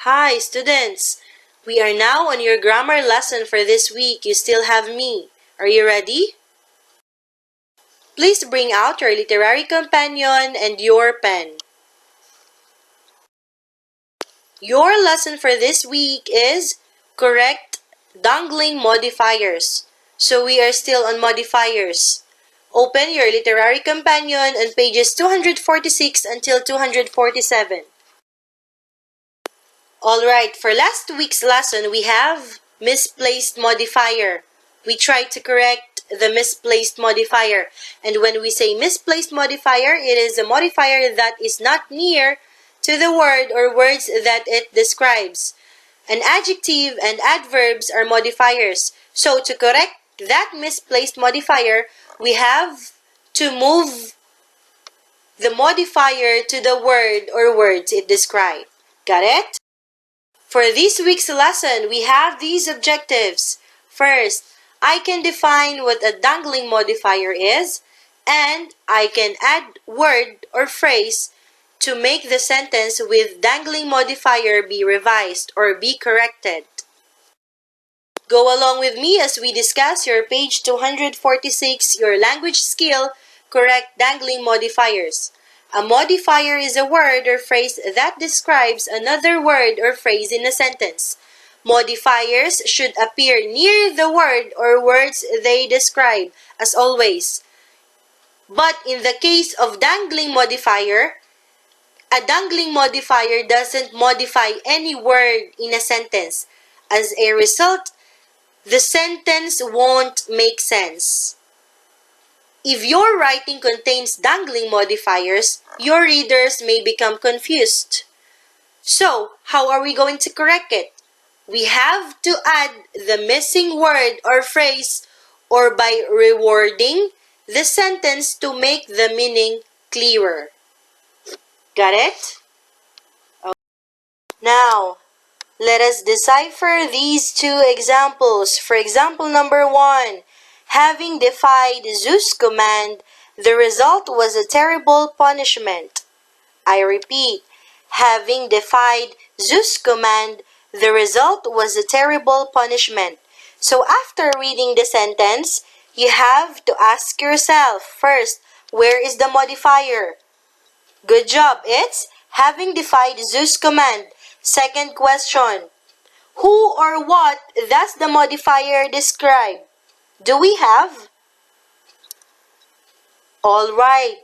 Hi, students! We are now on your grammar lesson for this week. You still have me. Are you ready? Please bring out your literary companion and your pen. Your lesson for this week is correct dangling modifiers. So we are still on modifiers. Open your literary companion on pages 246 until 247. Alright, for last week's lesson, we have misplaced modifier. We tried to correct the misplaced modifier. And when we say misplaced modifier, it is a modifier that is not near to the word or words that it describes. An adjective and adverbs are modifiers. So to correct that misplaced modifier, we have to move the modifier to the word or words it describes. Got it? For this week's lesson, we have these objectives. First, I can define what a dangling modifier is, and I can add word or phrase to make the sentence with dangling modifier be revised or be corrected. Go along with me as we discuss your page 246, your language skill, correct dangling modifiers. A modifier is a word or phrase that describes another word or phrase in a sentence. Modifiers should appear near the word or words they describe, as always. But in the case of dangling modifier, a dangling modifier doesn't modify any word in a sentence. As a result, the sentence won't make sense. If your writing contains dangling modifiers, your readers may become confused. So, how are we going to correct it? We have to add the missing word or phrase or by rewording the sentence to make the meaning clearer. Got it? Okay. Now, let us decipher these two examples. For example number 1, having defied Zeus' command, the result was a terrible punishment. I repeat, having defied Zeus' command, the result was a terrible punishment. So after reading the sentence, you have to ask yourself, first, where is the modifier? Good job, it's having defied Zeus' command. Second question, who or what does the modifier describe? Do we have? Alright.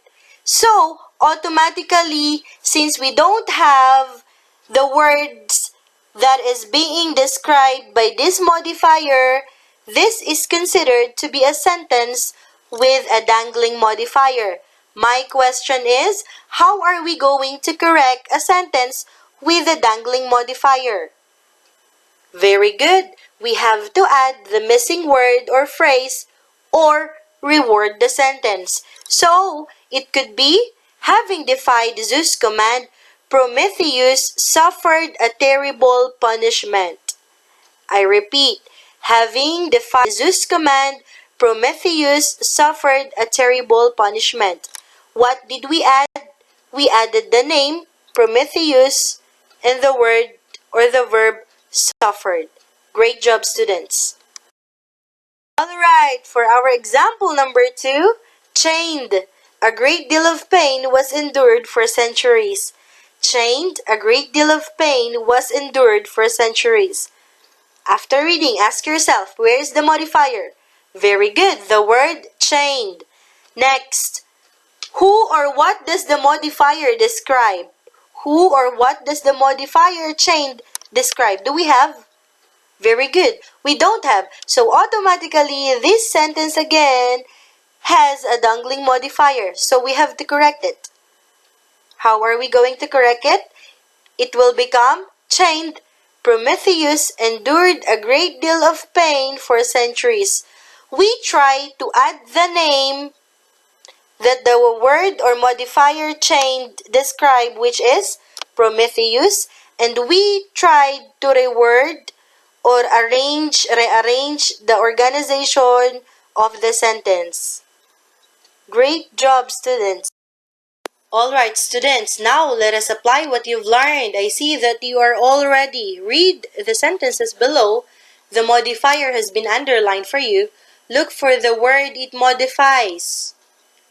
So, automatically, since we don't have the words that is being described by this modifier, this is considered to be a sentence with a dangling modifier. My question is, how are we going to correct a sentence with a dangling modifier? Very good. We have to add the missing word or phrase or reword the sentence. So, it could be, having defied Zeus' command, Prometheus suffered a terrible punishment. I repeat, having defied Zeus' command, Prometheus suffered a terrible punishment. What did we add? We added the name, Prometheus, and the word or the verb suffered. Great job, students. Alright, for our example number 2, chained. A great deal of pain was endured for centuries. Chained, a great deal of pain was endured for centuries. After reading, ask yourself, where is the modifier? Very good, the word chained. Next, who or what does the modifier describe? Who or what does the modifier chained describe? Do we have? Very good. We don't have. So automatically, this sentence again has a dangling modifier. So we have to correct it. How are we going to correct it? It will become chained. Prometheus endured a great deal of pain for centuries. We try to add the name that the word or modifier chained describe, which is Prometheus, and we tried to reword or rearrange the organization of the sentence. Great job, students. Alright, students, now let us apply what you've learned. I see that you are all ready. Read the sentences below. The modifier has been underlined for you. Look for the word it modifies.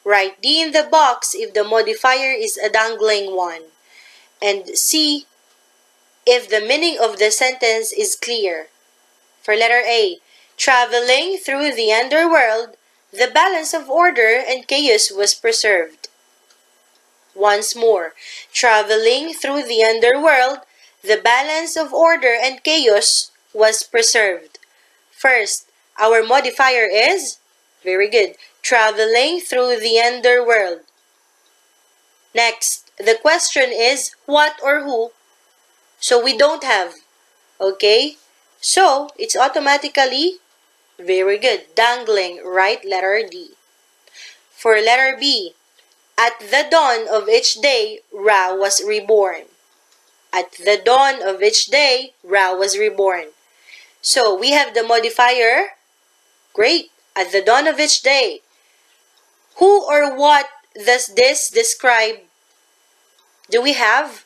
Write D in the box if the modifier is a dangling one. And C if the meaning of the sentence is clear. For letter A, traveling through the underworld, the balance of order and chaos was preserved. Once more, traveling through the underworld, the balance of order and chaos was preserved. First, our modifier is, very good, traveling through the underworld. Next, the question is what or who? So we don't have, okay? So, it's automatically, very good, dangling, right? Letter D. For letter B, at the dawn of each day, Ra was reborn. At the dawn of each day, Ra was reborn. So, we have the modifier, great, at the dawn of each day. Who or what does this describe? Do we have?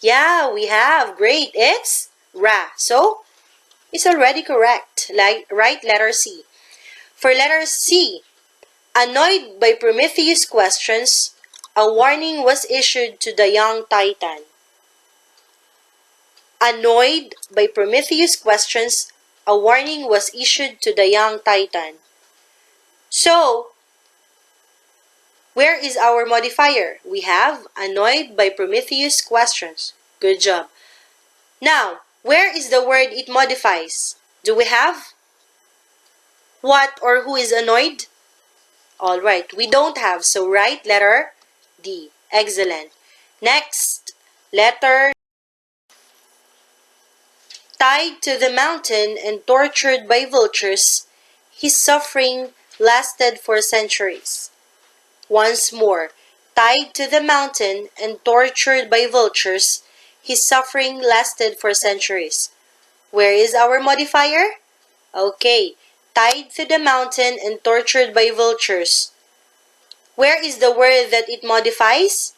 Yeah, we have, great, it's Ra. So, it's already correct, right? Letter C. For letter C, annoyed by Prometheus' questions, a warning was issued to the young Titan. Annoyed by Prometheus' questions, a warning was issued to the young Titan. So, where is our modifier? We have annoyed by Prometheus' questions. Good job. Now, where is the word it modifies? Do we have? What or who is annoyed? Alright, we don't have, so right letter D. Excellent. Next, letter tied to the mountain and tortured by vultures, his suffering lasted for centuries. Once more, tied to the mountain and tortured by vultures, his suffering lasted for centuries. Where is our modifier? Okay, tied to the mountain and tortured by vultures. Where is the word that it modifies?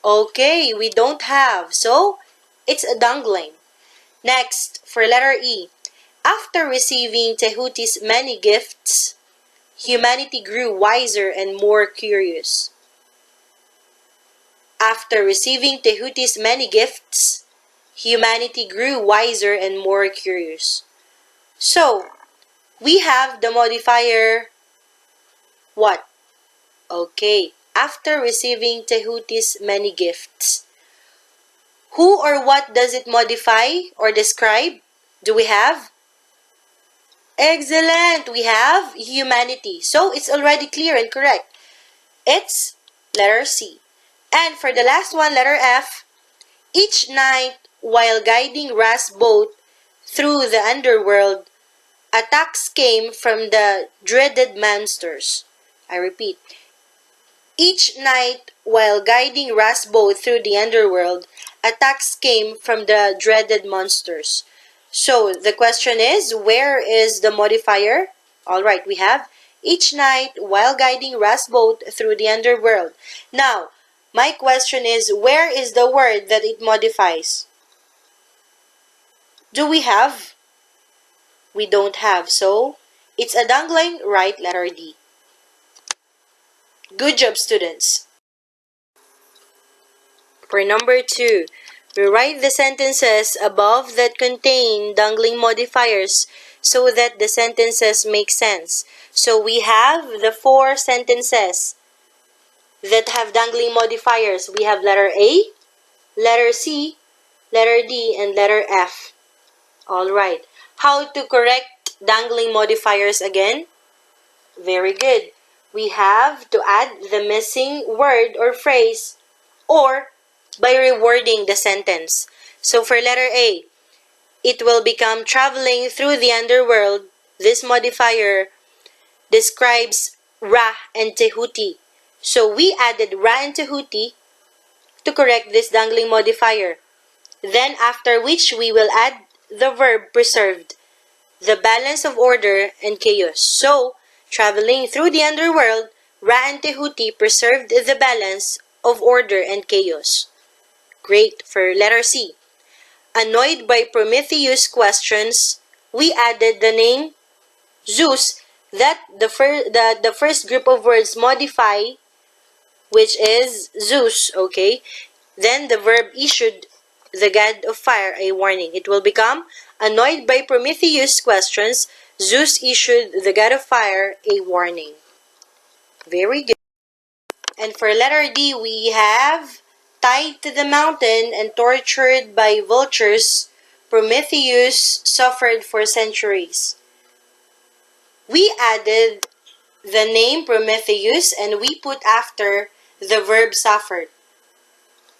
Okay, we don't have, so it's a dangling. Next, for letter E. After receiving Tehuti's many gifts, humanity grew wiser and more curious. After receiving Tehuti's many gifts, humanity grew wiser and more curious. So, we have the modifier what? Okay, after receiving Tehuti's many gifts. Who or what does it modify or describe? Do we have? Excellent! We have humanity. So, it's already clear and correct. It's letter C. And for the last one, letter F. Each night, while guiding Ra's boat through the underworld, attacks came from the dreaded monsters. I repeat. Each night, while guiding Ra's boat through the underworld, attacks came from the dreaded monsters. So, the question is, where is the modifier? Alright, we have each night while guiding Ra's boat through the underworld. Now, my question is, where is the word that it modifies? Do we have? We don't have, so it's a dangling, right? Letter D. Good job, students. For number 2, we write the sentences above that contain dangling modifiers so that the sentences make sense. So we have the 4 sentences that have dangling modifiers. We have letter A, letter C, letter D, and letter F. Alright. How to correct dangling modifiers again? Very good. We have to add the missing word or phrase or by rewording the sentence. So for letter A, it will become traveling through the underworld. This modifier describes Ra and Tehuti. So we added Ra and Tehuti to correct this dangling modifier. Then after which we will add the verb preserved, the balance of order and chaos. So, traveling through the underworld, Ra and Tehuti preserved the balance of order and chaos. Great. For letter C. Annoyed by Prometheus' questions, we added the name Zeus that the first group of words modify, which is Zeus, okay? Then the verb issued the god of fire a warning. It will become annoyed by Prometheus' questions, Zeus issued the god of fire a warning. Very good. And for letter D, we have tied to the mountain and tortured by vultures, Prometheus suffered for centuries. We added the name Prometheus and we put after the verb suffered.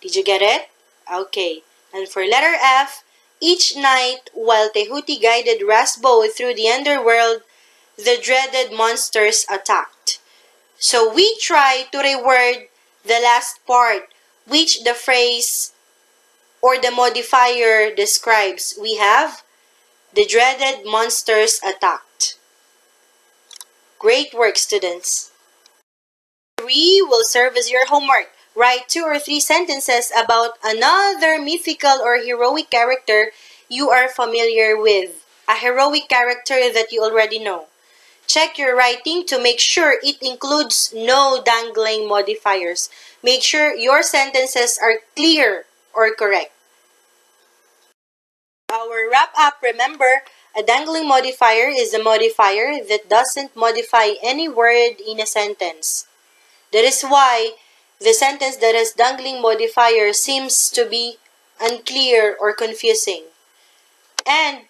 Did you get it? Okay. And for letter F, each night while Tehuti guided Rasbo through the underworld, the dreaded monsters attacked. So we try to reword the last part, which the phrase or the modifier describes. We have the dreaded monsters attacked. Great work, students. 3 will serve as your homework. Write 2 or 3 sentences about another mythical or heroic character you are familiar with. A heroic character that you already know. Check your writing to make sure it includes no dangling modifiers. Make sure your sentences are clear or correct. Our wrap up, remember, a dangling modifier is a modifier that doesn't modify any word in a sentence. That is why the sentence that has dangling modifier seems to be unclear or confusing. And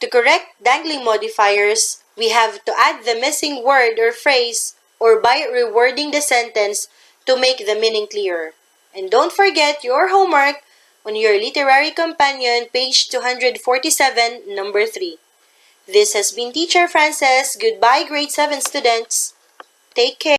to correct dangling modifiers, we have to add the missing word or phrase or by rewording the sentence to make the meaning clearer. And don't forget your homework on your literary companion, page 247, number 3. This has been Teacher Frances. Goodbye, grade 7 students. Take care.